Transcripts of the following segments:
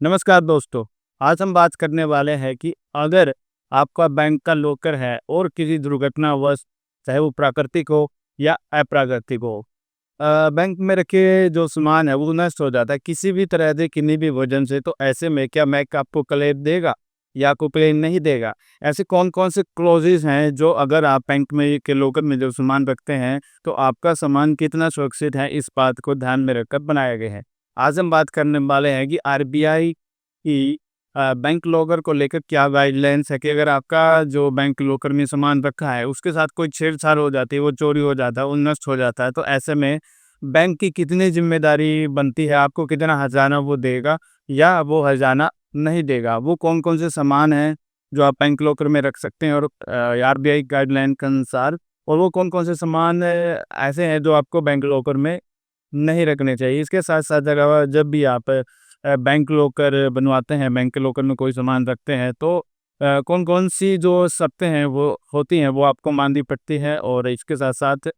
नमस्कार दोस्तों। आज हम बात करने वाले हैं कि अगर आपका बैंक का लॉकर है और किसी दुर्घटनावश, चाहे वो प्राकृतिक हो या अप्राकृतिक हो, बैंक में रखे जो सामान है वो नष्ट हो जाता है किसी भी तरह से, किन्हीं भी वजह से, तो ऐसे में क्या बैंक आपको क्लेम देगा या आपको क्लेम नहीं देगा? ऐसे कौन कौन से क्लॉजेज हैं जो अगर आप बैंक में के लॉकर में जो सामान रखते हैं तो आपका सामान कितना सुरक्षित है, इस बात को ध्यान में रखकर बनाए गए हैं। आज हम बात करने वाले हैं कि आरबीआई की बैंक लॉकर को लेकर क्या गाइडलाइंस है कि अगर आपका जो बैंक लॉकर में सामान रखा है उसके साथ कोई छेड़छाड़ हो जाती है, वो चोरी हो जाता है, वो नष्ट हो जाता है, तो ऐसे में बैंक की कितनी जिम्मेदारी बनती है, आपको कितना हर्जाना वो देगा या वो हर्जाना नहीं देगा? वो कौन कौन से सामान हैं जो आप बैंक लॉकर में रख सकते हैं और आरबीआई गाइडलाइन के अनुसार, और वो कौन कौन से सामान ऐसे हैं जो आपको बैंक लॉकर में नहीं रखने चाहिए। इसके साथ-साथ अगर जब भी आप बैंक लॉकर बनवाते हैं, बैंक के लॉकर में कोई सामान रखते हैं, तो कौन-कौन सी जो शर्तें हैं वो होती हैं, वो आपको माननी पड़ती है, और इसके साथ-साथ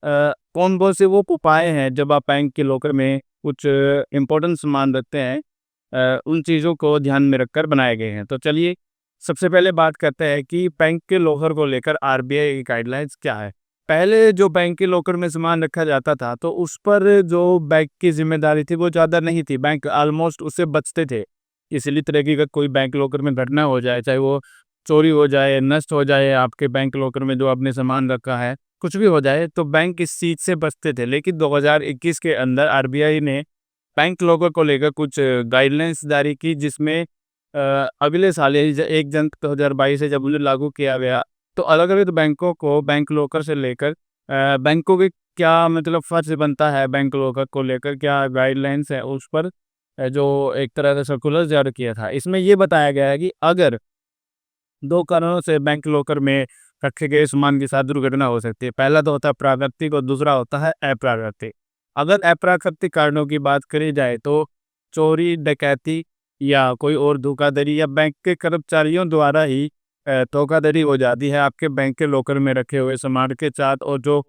कौन-कौन से वो उपाय हैं जब आप बैंक के लॉकर में कुछ इम्पोर्टेंट सामान रखते हैं, उन चीज़ों को ध्यान में रखकर बनाए गए हैं। तो चलिए, सबसे पहले बात करते हैं कि बैंक के लॉकर को लेकर आरबीआई की गाइडलाइंस क्या है। पहले जो बैंक के लॉकर में सामान रखा जाता था, तो उस पर जो बैंक की ज़िम्मेदारी थी वो ज़्यादा नहीं थी, बैंक ऑलमोस्ट उससे बचते थे। किसी भी तरह की अगर कोई बैंक लॉकर में घटना हो जाए, चाहे वो चोरी हो जाए, नष्ट हो जाए, आपके बैंक लॉकर में जो आपने सामान रखा है, कुछ भी हो जाए, तो बैंक इस चीज़ से बचते थे। लेकिन 2021 के अंदर आरबीआई ने बैंक लॉकर को लेकर कुछ गाइडलाइंस जारी की, जिसमें अगले साल यानी 1 जनवरी 2022 से जब उन्हें लागू किया गया, तो अलग-अलग बैंकों को बैंक लॉकर से लेकर बैंकों के क्या मतलब फ़र्ज़ बनता है बैंक लॉकर को लेकर, क्या गाइडलाइंस है उस पर जो एक तरह से सर्कुलर जारी किया था। इसमें ये बताया गया है कि अगर 2 कारणों से बैंक लॉकर में रखे गए सामान के साथ दुर्घटना हो सकती है। पहला तो होता है प्राकृतिक और दूसरा होता है अप्राकृतिक। अगर अप्राकृतिक कारणों की बात करी जाए तो चोरी, डकैती या कोई और धोखाधड़ी या बैंक के कर्मचारियों द्वारा ही धोखाधड़ी हो जाती है आपके बैंक के लॉकर में रखे हुए सामान के साथ, और जो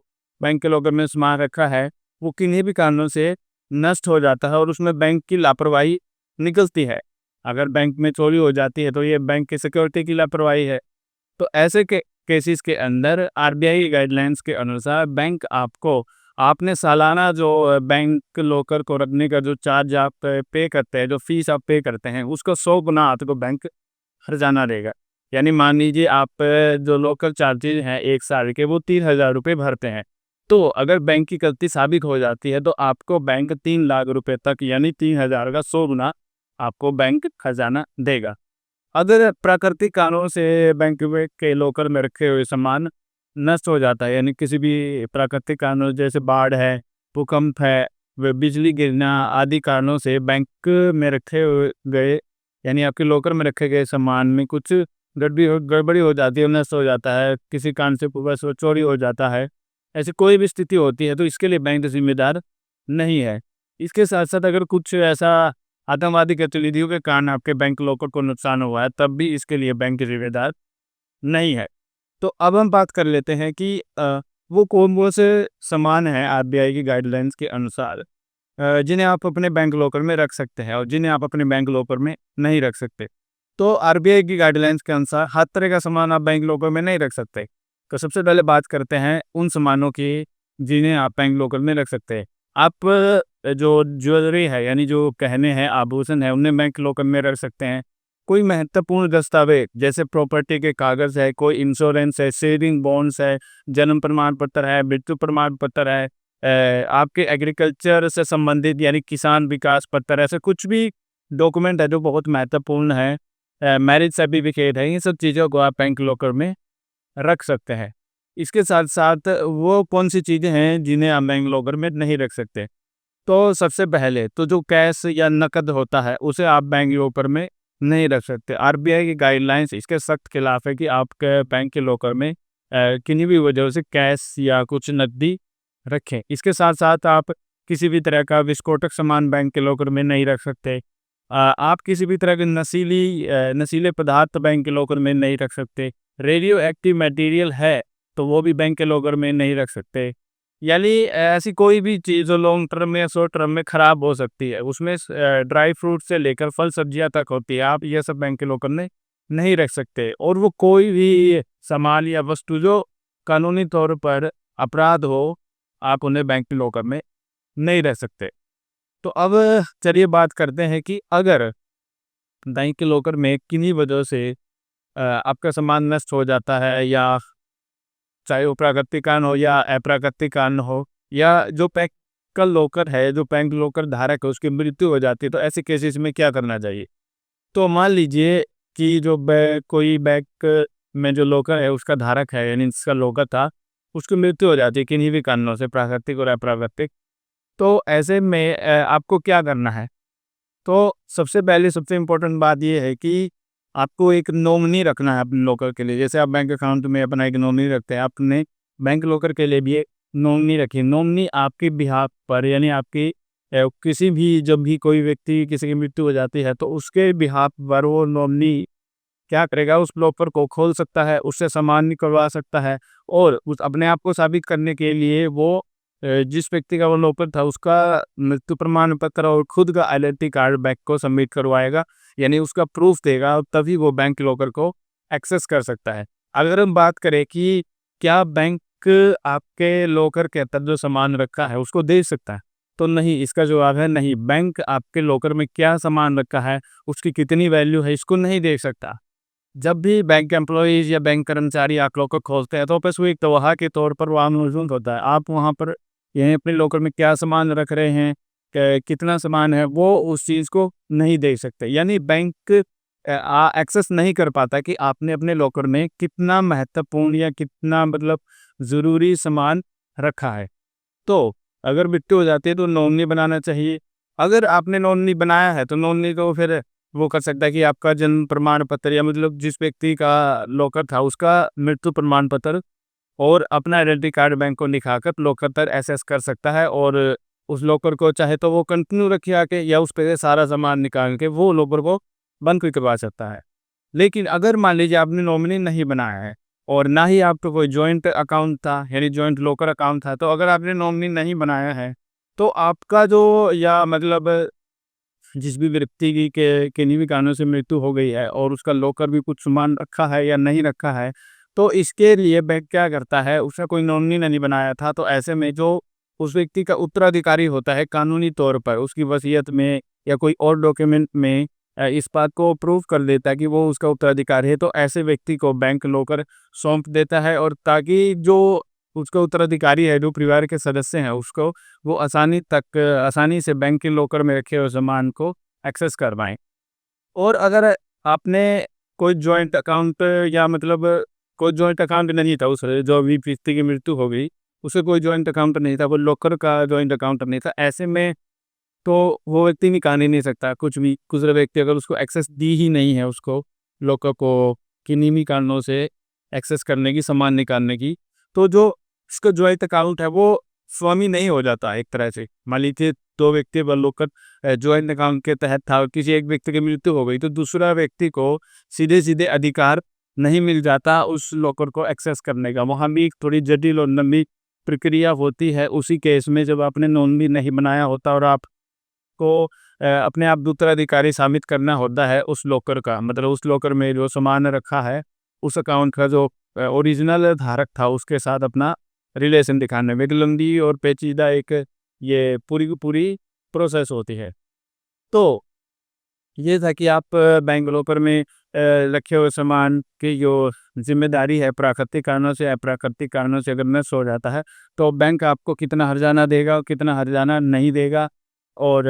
बैंक के लॉकर में सामान रखा है, वो किन्हीं भी कारणों से नष्ट हो जाता है और उसमें बैंक की लापरवाही निकलती है। अगर बैंक में चोरी हो जाती है तो ये बैंक की सिक्योरिटी की लापरवाही है। तो ऐसे के केसेस के अंदर आरबीआई गाइडलाइंस के अनुसार बैंक आपको, आपने सालाना जो बैंक लॉकर को रखने का जो चार्ज आप पे करते हैं, जो फीस आप पे करते हैं, उसको 100 गुना आपको बैंक हर्जाना देगा। यानी मान लीजिए आप जो लोकल चार्जेज़ हैं 1 साल के, वो 3000 रुपए भरते हैं। तो अगर बैंक की गलती साबित हो जाती है तो आपको बैंक 3 लाख रुपए तक, यानी 3000 का 100 गुना आपको बैंक खजाना देगा। अगर प्राकृतिक कारणों से बैंक में के लॉकर में रखे हुए सामान नष्ट हो जाता है, यानी किसी भी प्राकृतिक कारणों जैसे बाढ़ है, भूकंप है, बिजली गिरना आदि कारणों से बैंक में रखे हुए गए, यानी आपके लॉकर में रखे गए सामान में कुछ गड़बड़ी हो जाती है, नष्ट हो जाता है, किसी कारण से बस वो चोरी हो जाता है, ऐसी कोई भी स्थिति होती है, तो इसके लिए बैंक जिम्मेदार नहीं है। इसके साथ साथ अगर कुछ ऐसा आतंकवादी गतिविधियों के कारण आपके बैंक लॉकर को नुकसान हुआ है, तब भी इसके लिए बैंक जिम्मेदार नहीं है। तो अब हम बात कर लेते हैं कि वो कौन-कौन से सामान हैं आरबीआई की गाइडलाइंस के अनुसार, जिन्हें आप अपने बैंक लॉकर में रख सकते हैं और जिन्हें आप अपने बैंक लॉकर में नहीं रख सकते। तो आरबीआई की गाइडलाइंस के अनुसार हर तरह का सामान आप बैंक लॉकर में नहीं रख सकते। तो सबसे पहले बात करते हैं उन सामानों की जिन्हें आप बैंक लॉकर में रख सकते हैं। आप जो ज्वेलरी है, यानी जो गहने हैं, आभूषण है, उन्हें बैंक लॉकर में रख सकते हैं। कोई महत्वपूर्ण दस्तावेज जैसे प्रॉपर्टी के कागज़ है, कोई इंश्योरेंस है, सेविंग बॉन्ड्स है, जन्म प्रमाण पत्र है, मृत्यु प्रमाण पत्र है, आपके एग्रीकल्चर से संबंधित यानी किसान विकास पत्र, ऐसे कुछ भी डॉक्यूमेंट है जो बहुत महत्वपूर्ण है, मैरिज सर्टिफिकेट है, ये सब चीज़ों को आप बैंक लॉकर में रख सकते हैं। इसके साथ-साथ वो कौन-सी चीज़ें हैं जिन्हें आप बैंक लॉकर में नहीं रख सकते? तो सबसे पहले तो जो कैश या नकद होता है, उसे आप बैंक लॉकर में नहीं रख सकते। आरबीआई की गाइडलाइंस इसके सख्त खिलाफ है कि आपके बैंक के लॉकर में किन्हीं भी वजह से कैश या कुछ नकदी रखें। इसके साथ-साथ आप किसी भी तरह का विस्फोटक सामान बैंक के लॉकर में नहीं रख सकते। आप किसी भी तरह के नशीले पदार्थ बैंक के लॉकर में नहीं रख सकते। रेडियो एक्टिव मटेरियल है, तो वो भी बैंक के लॉकर में नहीं रख सकते। यानी ऐसी कोई भी चीज़ जो लॉन्ग टर्म में या शॉर्ट टर्म में खराब हो सकती है, उसमें ड्राई फ्रूट से लेकर फल सब्जियाँ तक होती है, आप ये सब बैंक के लॉकर में नहीं रख सकते। और वो कोई भी सामान या वस्तु जो कानूनी तौर पर अपराध हो, आप उन्हें बैंक के लॉकर में नहीं रख सकते। तो अब चलिए बात करते हैं कि अगर बैंक के लॉकर में किन्हीं वजह से आपका सामान नष्ट हो जाता है, या चाहे वो प्राकृतिक कारण हो या अप्राकृतिक कारण हो, या जो बैंक का लॉकर है, जो बैंक लॉकर धारक है, उसकी मृत्यु हो जाती है, तो ऐसे केसेस में क्या करना चाहिए? तो मान लीजिए कि जो कोई बैंक में जो लॉकर है उसका धारक है, यानी जिसका लॉकर था, उसकी मृत्यु हो जाती है किन्हीं भी कारणों से, प्राकृतिक और अप्राकृतिक। तो ऐसे में आपको क्या करना है? तो सबसे पहले सबसे इम्पोर्टेंट बात ये है कि आपको एक नॉमिनी रखना है अपने लॉकर के लिए। जैसे आप बैंक अकाउंट में अपना एक नॉमिनी रखते हैं, आपने बैंक लॉकर के लिए भी एक नॉमिनी रखी। नॉमिनी आपके बिहाफ पर, यानी आपकी किसी भी, जब भी कोई व्यक्ति किसी की मृत्यु हो जाती है तो उसके बिहाफ पर वो नॉमिनी क्या करेगा, उस लॉकर को खोल सकता है, उससे सामान निकलवा सकता है, और उस अपने आप को साबित करने के लिए वो जिस व्यक्ति का वो लॉकर था उसका मृत्यु प्रमाण पत्र और खुद का आइडेंटिटी कार्ड बैंक को सबमिट करवाएगा, यानी उसका प्रूफ देगा, और तभी वो बैंक लॉकर को एक्सेस कर सकता है। अगर हम बात करें कि क्या बैंक आपके लॉकर के अंदर जो सामान रखा है उसको दे सकता है, तो नहीं, इसका जवाब है नहीं। बैंक आपके लॉकर में क्या सामान रखा है, उसकी कितनी वैल्यू है, इसको नहीं दे सकता। जब भी बैंक एम्प्लॉइज़ या बैंक कर्मचारी आप लॉकर खोलते हैं, तो बस वो एक गवाह के तौर पर वहाँ मौजूद होता है। आप वहाँ पर यहीं अपने लॉकर में क्या सामान रख रहे हैं, कितना सामान है, वो उस चीज़ को नहीं देख सकते। यानी बैंक एक्सेस नहीं कर पाता कि आपने अपने लॉकर में कितना महत्वपूर्ण या कितना मतलब ज़रूरी सामान रखा है। तो अगर मृत्यु हो जाती है तो नॉमिनी बनाना चाहिए। अगर आपने नॉमिनी बनाया है तो नॉमिनी को फिर वो कर सकता है कि आपका जन्म प्रमाण पत्र, या मतलब जिस व्यक्ति का लॉकर था उसका मृत्यु प्रमाण पत्र और अपना आइडेंटिटी कार्ड बैंक को दिखाकर लॉकर पर एक्सेस कर सकता है, और उस लॉकर को चाहे तो वो कंटिन्यू रखे आके, या उस पे से सारा सामान निकाल के वो लॉकर को बंद भी करवा सकता है। लेकिन अगर मान लीजिए आपने नॉमिनी नहीं बनाया है, और ना ही आपका कोई जॉइंट अकाउंट था, यानी जॉइंट लॉकर अकाउंट था, तो अगर आपने नॉमिनी नहीं बनाया है तो आपका जो, या मतलब जिस भी व्यक्ति की के किन्हीं भी कारणों से मृत्यु हो गई है और उसका लॉकर भी कुछ सामान रखा है या नहीं रखा है, तो इसके लिए बैंक क्या करता है, उसने कोई नॉमिनी नहीं बनाया था, तो ऐसे में जो उस व्यक्ति का उत्तराधिकारी होता है कानूनी तौर पर, उसकी वसीयत में या कोई और डॉक्यूमेंट में इस बात को प्रूव कर देता है कि वो उसका उत्तराधिकारी है, तो ऐसे व्यक्ति को बैंक लॉकर सौंप देता है, और ताकि जो उसका उत्तराधिकारी है, जो परिवार के सदस्य हैं, उसको वो आसानी से बैंक के लॉकर में रखे हुए सामान को एक्सेस कर पाएँ। और अगर आपने कोई जॉइंट अकाउंट, या मतलब कोई जॉइंट अकाउंट नहीं था, उस जो भी व्यक्ति की मृत्यु हो गई, उसे कोई जॉइंट अकाउंट नहीं था, वो लॉकर का जॉइंट अकाउंट नहीं था, ऐसे में तो वो व्यक्ति निकाल ही नहीं सकता कुछ भी। दूसरा व्यक्ति अगर उसको एक्सेस दी ही नहीं है, उसको लॉकर को किन्हीं भी कारणों से एक्सेस करने की, सामान निकालने की, तो जो उसका जॉइंट अकाउंट है वो स्वामी नहीं हो जाता एक तरह से। मान लीजिए 2 व्यक्ति व लॉकर जॉइंट अकाउंट के तहत था, और किसी एक व्यक्ति की मृत्यु हो गई, तो दूसरा व्यक्ति को सीधे-सीधे अधिकार नहीं मिल जाता उस लॉकर को एक्सेस करने का। वहाँ भी एक थोड़ी जटिल और लंबी प्रक्रिया होती है उसी केस में, जब आपने नॉमिनी नहीं बनाया होता और आप को अपने आप उत्तराधिकारी साबित करना होता है उस लॉकर का, मतलब उस लॉकर में जो सामान रखा है, उस अकाउंट का जो ओरिजिनल धारक था उसके साथ अपना रिलेशन दिखाने में एक लंबी और पेचीदा एक ये पूरी की पूरी प्रोसेस होती है। तो ये था कि आप बैंक लॉकर में रखे हुए सामान की जो ज़िम्मेदारी है, प्राकृतिक कारणों से, अप्राकृतिक कारणों से अगर नष्ट हो जाता है, तो बैंक आपको कितना हर्जाना देगा और कितना हर्जाना नहीं देगा, और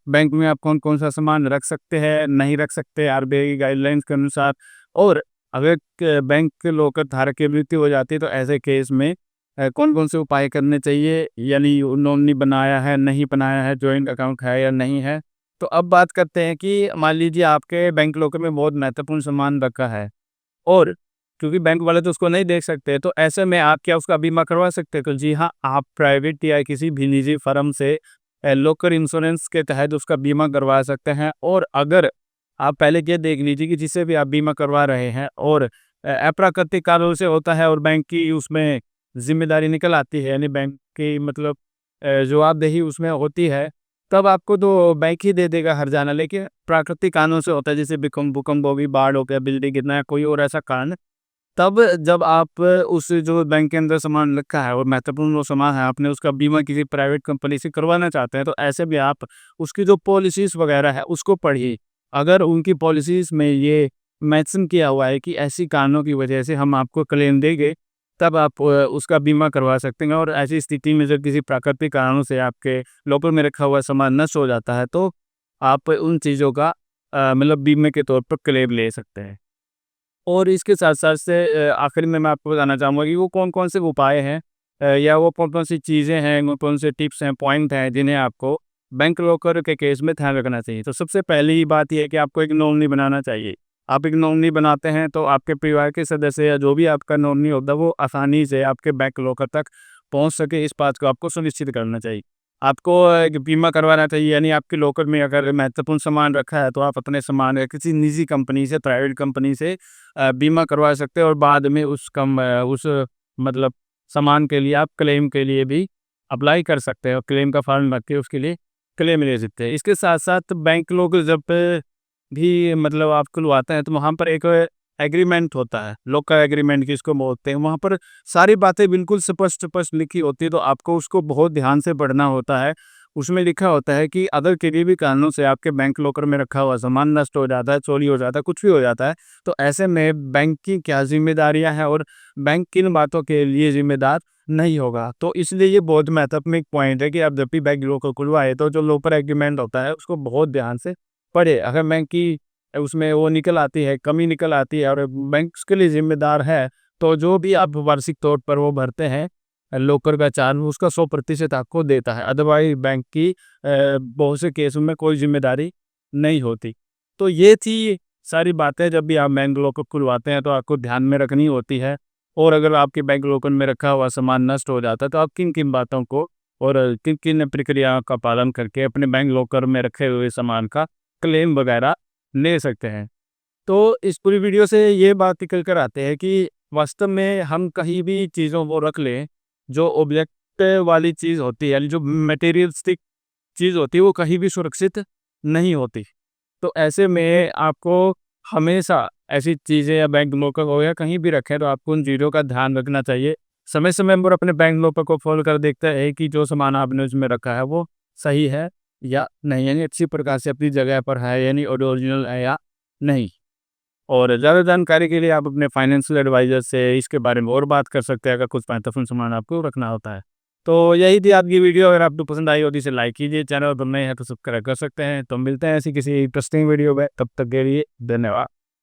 बैंक में आप कौन-कौन सा सामान रख सकते हैं, नहीं रख सकते आरबीआई की गाइडलाइंस के अनुसार। और अगर बैंक के लॉकर धारक की मृत्यु हो जाती है, तो ऐसे केस में कौन-कौन से उपाय करने चाहिए, यानी नॉमिनी बनाया है, नहीं बनाया है, जॉइंट अकाउंट है या नहीं है। तो अब बात करते हैं कि मान लीजिए आपके बैंक लॉकर में बहुत महत्वपूर्ण सामान रखा है, और क्योंकि बैंक वाले तो उसको नहीं देख सकते, तो ऐसे में आप क्या उसका बीमा करवा सकते हैं? तो जी हाँ, आप प्राइवेट या किसी भी निजी फर्म से लॉकर इंश्योरेंस के तहत उसका बीमा करवा सकते हैं। और अगर आप पहले ये देख लीजिए कि जिससे भी आप बीमा करवा रहे हैं, और अप्राकृतिक कारणों से होता है और बैंक की उसमें ज़िम्मेदारी निकल आती है, यानी बैंक आपकी मतलब जवाबदेही उसमें होती है, तब आपको तो बैंक ही दे देगा हर्जाना। लेकिन प्राकृतिक कारणों से होता है, जैसे भूकंप भूकंप हो गई, बाढ़ हो गया, बिजली गिरना या कोई और ऐसा कारण, तब जब आप उस जो बैंक के अंदर सामान रखा है और महत्वपूर्ण वो सामान है, आपने उसका बीमा किसी प्राइवेट कंपनी से करवाना चाहते हैं, तो ऐसे में आप उसकी जो पॉलिसीज़ वगैरह है उसको पढ़िए। अगर उनकी पॉलिसीज़ में ये मेंशन किया हुआ है कि ऐसी कारणों की वजह से हम आपको क्लेम देंगे, तब आप उसका बीमा करवा सकते हैं। और ऐसी स्थिति में जब किसी प्राकृतिक कारणों से आपके लॉकर में रखा हुआ सामान नष्ट हो जाता है, तो आप उन चीज़ों का मतलब बीमे के तौर पर क्लेम ले सकते हैं। और इसके साथ-साथ से आखिर में मैं आपको बताना चाहूँगा कि वो कौन-कौन से उपाय हैं, या वो कौन-कौन सी चीज़ें हैं, वो कौन से टिप्स हैं, पॉइंट हैं, जिन्हें आपको बैंक लॉकर के केस में ध्यान रखना चाहिए। तो सबसे पहली बात ये है कि आपको एक नॉमिनी बनाना चाहिए। आप एक नॉमिनी बनाते हैं तो आपके परिवार के सदस्य या जो भी आपका नॉमिनी होता है, वो आसानी से आपके बैंक लॉकर तक पहुँच सके, इस बात को आपको सुनिश्चित करना चाहिए। आपको एक बीमा करवाना चाहिए, यानी आपके लॉकर में अगर महत्वपूर्ण सामान रखा है, तो आप अपने सामान किसी निजी कंपनी से, प्राइवेट कंपनी से बीमा करवा सकते हैं और बाद में उस मतलब सामान के लिए आप क्लेम के लिए भी अप्लाई कर सकते हैं और क्लेम का फॉर्म भर के उसके लिए क्लेम ले सकते हैं। इसके साथ-साथ बैंक लोग जब भी मतलब आप खुलवाते हैं, तो वहाँ पर एक एग्रीमेंट होता है, लोकल एग्रीमेंट जिसको बोलते हैं। वहाँ पर सारी बातें बिल्कुल स्पष्ट-स्पष्ट लिखी होती है, तो आपको उसको बहुत ध्यान से पढ़ना होता है। उसमें लिखा होता है कि अगर किसी भी कारणों से आपके बैंक लॉकर में रखा हुआ सामान नष्ट हो जाता है, चोरी हो जाता है, कुछ भी हो जाता है, तो ऐसे में बैंक की क्या ज़िम्मेदारियाँ हैं और बैंक किन बातों के लिए ज़िम्मेदार नहीं होगा। तो इसलिए ये बहुत महत्वपूर्ण एक पॉइंट है कि आप जब भी बैंक लॉकर खुलवाएँ, तो जो लोकर एग्रीमेंट होता है, उसको बहुत ध्यान से पढ़ें। अगर बैंक की उसमें वो निकल आती है, कमी निकल आती है और बैंक उसके लिए ज़िम्मेदार है, तो जो भी आप वार्षिक तौर पर वो भरते हैं लोकर का चार्ज, उसका 100% आपको देता है। अदरवाइज़ बैंक की बहुत से केसों में कोई ज़िम्मेदारी नहीं होती। तो ये थी सारी बातें, जब भी आप बैंक लॉकर खुलवाते हैं तो आपको ध्यान में रखनी होती है। और अगर आपके बैंक लॉकर में रखा हुआ सामान नष्ट हो जाता है, तो आप किन-किन बातों को और किन-किन प्रक्रियाओं का पालन करके अपने बैंक लॉकर में रखे हुए सामान का क्लेम वगैरह ले सकते हैं। तो इस पूरी वीडियो से ये बात निकल कर आते हैं कि वास्तव में हम कहीं भी चीज़ों को रख लें, जो ऑब्जेक्ट वाली चीज़ होती है, यानी जो मटेरियलिस्टिक चीज़ होती है, वो कहीं भी सुरक्षित नहीं होती। तो ऐसे में आपको हमेशा ऐसी चीज़ें या बैंक लॉकर हो या कहीं भी रखें, तो आपको उन चीज़ों का ध्यान रखना चाहिए। समय-समय पर अपने बैंक लॉकर को खोल कर देखते हैं कि जो सामान आपने उसमें रखा है, वो सही है या नहीं, यानी अच्छी प्रकार से अपनी जगह पर है, यानी ओरिजिनल है या नहीं। और ज़्यादा जानकारी के लिए आप अपने फाइनेंशियल एडवाइज़र से इसके बारे में और बात कर सकते हैं, अगर कुछ महत्वपूर्ण सामान आपको रखना होता है। तो यही थी आज की वीडियो। अगर आपको पसंद आई हो तो इसे लाइक कीजिए, चैनल पर नए हैं तो सब्सक्राइब कर सकते हैं। तो मिलते हैं ऐसी किसी इंटरेस्टिंग वीडियो में, तब तक के लिए धन्यवाद।